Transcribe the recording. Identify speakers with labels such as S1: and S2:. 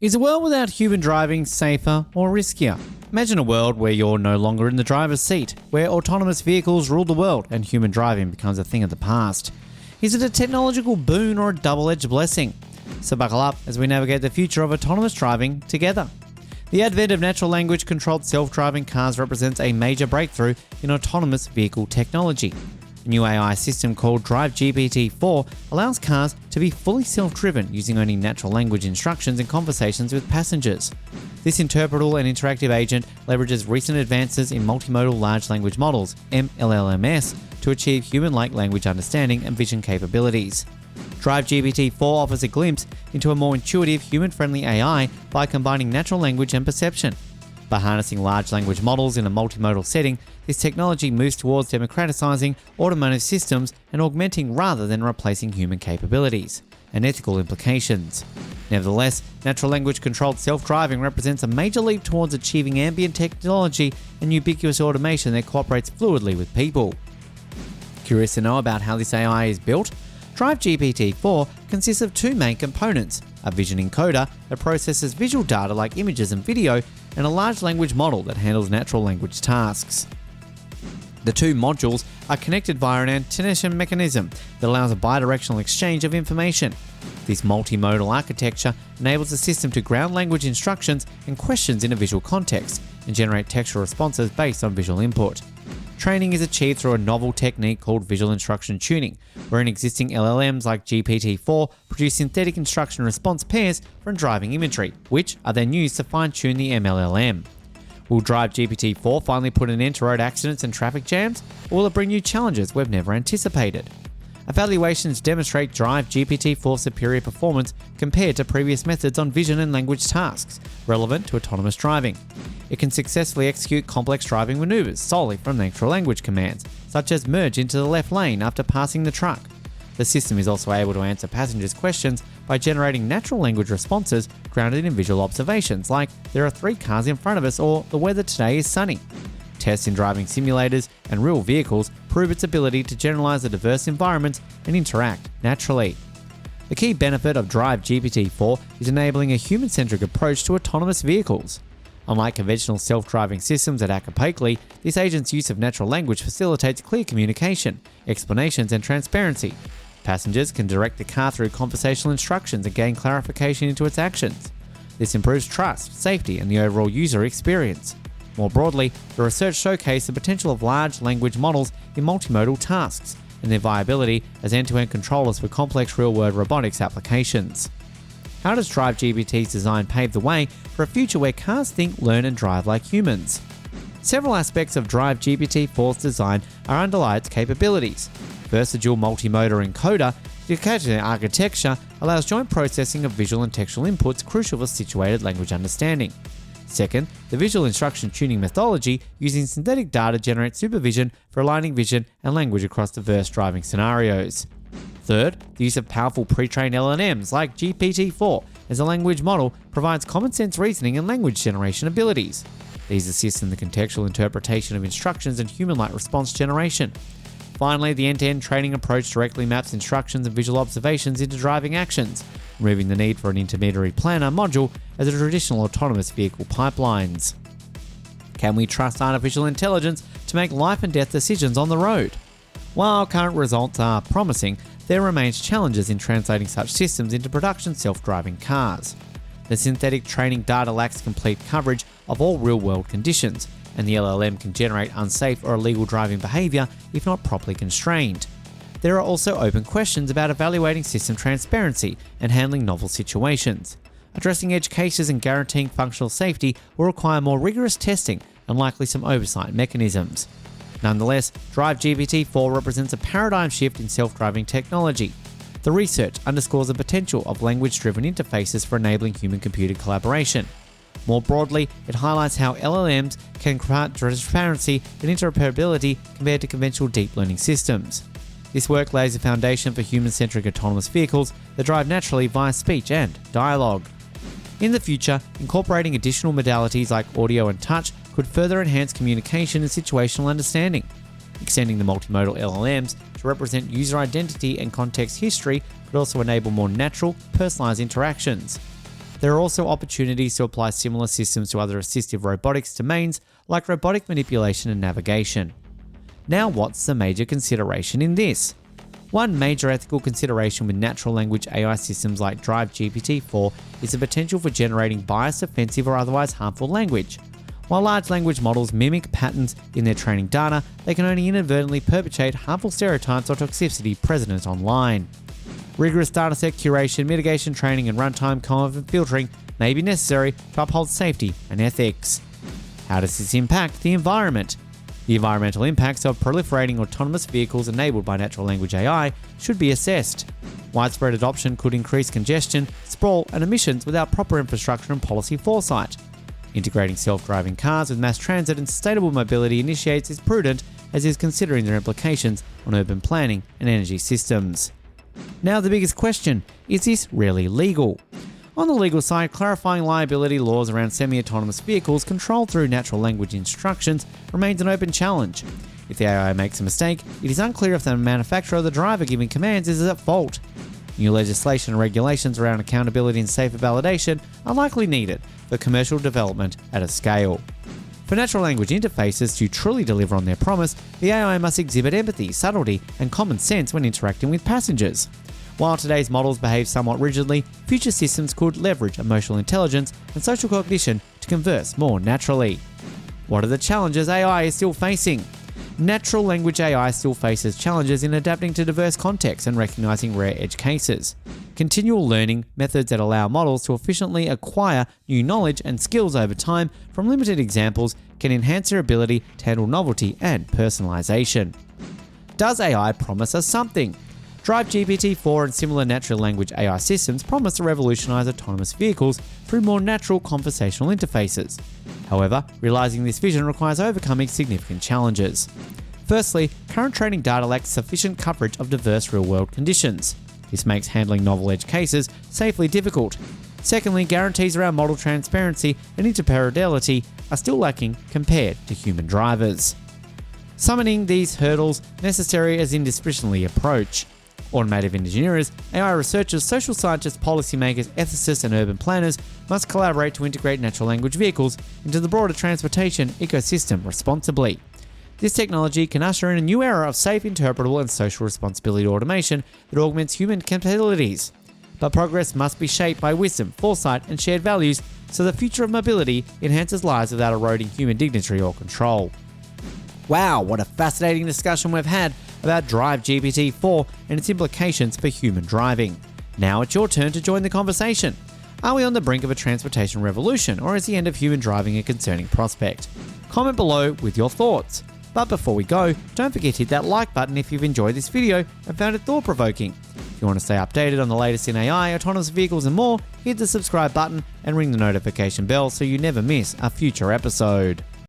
S1: Is a world without human driving safer or riskier? Imagine a world where you're no longer in the driver's seat, where autonomous vehicles rule the world and human driving becomes a thing of the past. Is it a technological boon or a double-edged blessing? So buckle up as we navigate the future of autonomous driving together. The advent of natural language-controlled self-driving cars represents a major breakthrough in autonomous vehicle technology. A new AI system called DriveGPT4 allows cars to be fully self-driven using only natural language instructions and conversations with passengers. This interpretable and interactive agent leverages recent advances in multimodal large language models, LLMs, to achieve human-like language understanding and vision capabilities. DriveGPT4 offers a glimpse into a more intuitive, human-friendly AI by combining natural language and perception. By harnessing large language models in a multimodal setting, this technology moves towards democratizing automotive systems and augmenting rather than replacing human capabilities and ethical implications. Nevertheless, natural language-controlled self-driving represents a major leap towards achieving ambient technology and ubiquitous automation that cooperates fluidly with people. Curious to know about how this AI is built? DriveGPT4 consists of two main components: a vision encoder that processes visual data like images and video, and a large language model that handles natural language tasks. The two modules are connected via an attention mechanism that allows a bidirectional exchange of information. This multimodal architecture enables the system to ground language instructions and questions in a visual context and generate textual responses based on visual input. Training is achieved through a novel technique called visual instruction tuning, wherein existing LLMs like GPT-4 produce synthetic instruction response pairs from driving imagery, which are then used to fine-tune the MLLM. Will DriveGPT4 finally put an end to road accidents and traffic jams, or will it bring new challenges we've never anticipated? Evaluations demonstrate DriveGPT4's superior performance compared to previous methods on vision and language tasks relevant to autonomous driving. It can successfully execute complex driving maneuvers solely from natural language commands, such as merge into the left lane after passing the truck. The system is also able to answer passengers' questions by generating natural language responses grounded in visual observations like "there are 3 cars in front of us" or "the weather today is sunny." Tests in driving simulators and real vehicles prove its ability to generalize a diverse environment and interact naturally. The key benefit of DriveGPT4 is enabling a human-centric approach to autonomous vehicles. Unlike conventional self-driving systems that act opaquely, this agent's use of natural language facilitates clear communication, explanations, and transparency. Passengers can direct the car through conversational instructions and gain clarification into its actions. This improves trust, safety, and the overall user experience. More broadly, the research showcased the potential of large language models in multimodal tasks and their viability as end-to-end controllers for complex real-world robotics applications. How does DriveGPT's design pave the way for a future where cars think, learn, and drive like humans? Several aspects of DriveGPT4's design are underlie its capabilities. First, the dual multimodal encoder architecture allows joint processing of visual and textual inputs crucial for situated language understanding. Second, the visual instruction tuning methodology using synthetic data generates supervision for aligning vision and language across diverse driving scenarios. Third, the use of powerful pre-trained LLMs like GPT-4 as a language model provides common sense reasoning and language generation abilities. These assist in the contextual interpretation of instructions and human-like response generation. Finally, the end-to-end training approach directly maps instructions and visual observations into driving actions, removing the need for an intermediary planner module as a traditional autonomous vehicle pipelines. Can we trust artificial intelligence to make life and death decisions on the road? While current results are promising, there remains challenges in translating such systems into production self-driving cars. The synthetic training data lacks complete coverage of all real-world conditions, and the LLM can generate unsafe or illegal driving behavior if not properly constrained. There are also open questions about evaluating system transparency and handling novel situations. Addressing edge cases and guaranteeing functional safety will require more rigorous testing and likely some oversight mechanisms. Nonetheless, DriveGPT4 represents a paradigm shift in self-driving technology. The research underscores the potential of language-driven interfaces for enabling human-computer collaboration. More broadly, it highlights how LLMs can grant transparency and interoperability compared to conventional deep learning systems. This work lays the foundation for human-centric autonomous vehicles that drive naturally via speech and dialogue. In the future, incorporating additional modalities like audio and touch could further enhance communication and situational understanding. Extending the multimodal LLMs to represent user identity and context history could also enable more natural, personalized interactions. There are also opportunities to apply similar systems to other assistive robotics domains like robotic manipulation and navigation. Now, what's the major consideration in this? One major ethical consideration with natural language AI systems like DriveGPT4 is the potential for generating biased, offensive, or otherwise harmful language. While large language models mimic patterns in their training data, they can only inadvertently perpetuate harmful stereotypes or toxicity present online. Rigorous dataset curation, mitigation training, and runtime comment filtering may be necessary to uphold safety and ethics. How does this impact the environment? The environmental impacts of proliferating autonomous vehicles enabled by natural language AI should be assessed. Widespread adoption could increase congestion, sprawl, and emissions without proper infrastructure and policy foresight. Integrating self-driving cars with mass transit and sustainable mobility initiatives is prudent, as is considering their implications on urban planning and energy systems. Now the biggest question, is this really legal? On the legal side, clarifying liability laws around semi-autonomous vehicles controlled through natural language instructions remains an open challenge. If the AI makes a mistake, it is unclear if the manufacturer or the driver giving commands is at fault. New legislation and regulations around accountability and safer validation are likely needed for commercial development at a scale. For natural language interfaces to truly deliver on their promise, the AI must exhibit empathy, subtlety, and common sense when interacting with passengers. While today's models behave somewhat rigidly, future systems could leverage emotional intelligence and social cognition to converse more naturally. What are the challenges AI is still facing? Natural language AI still faces challenges in adapting to diverse contexts and recognizing rare edge cases. Continual learning methods that allow models to efficiently acquire new knowledge and skills over time from limited examples can enhance their ability to handle novelty and personalization. Does AI promise us something? DriveGPT4 and similar natural language AI systems promise to revolutionize autonomous vehicles through more natural conversational interfaces. However, realizing this vision requires overcoming significant challenges. Firstly, current training data lacks sufficient coverage of diverse real-world conditions. This makes handling novel edge cases safely difficult. Secondly, guarantees around model transparency and interoperability are still lacking compared to human drivers. Summoning these hurdles necessary as indiscriminately approach. Automotive engineers, AI researchers, social scientists, policymakers, ethicists, and urban planners must collaborate to integrate natural language vehicles into the broader transportation ecosystem responsibly. This technology can usher in a new era of safe, interpretable, and social responsibility automation that augments human capabilities. But progress must be shaped by wisdom, foresight, and shared values so the future of mobility enhances lives without eroding human dignity or control. Wow, what a fascinating discussion we've had about DriveGPT4 and its implications for human driving. Now it's your turn to join the conversation. Are we on the brink of a transportation revolution, or is the end of human driving a concerning prospect? Comment below with your thoughts. But before we go, don't forget to hit that like button if you've enjoyed this video and found it thought-provoking. If you want to stay updated on the latest in AI, autonomous vehicles and more, hit the subscribe button and ring the notification bell so you never miss a future episode.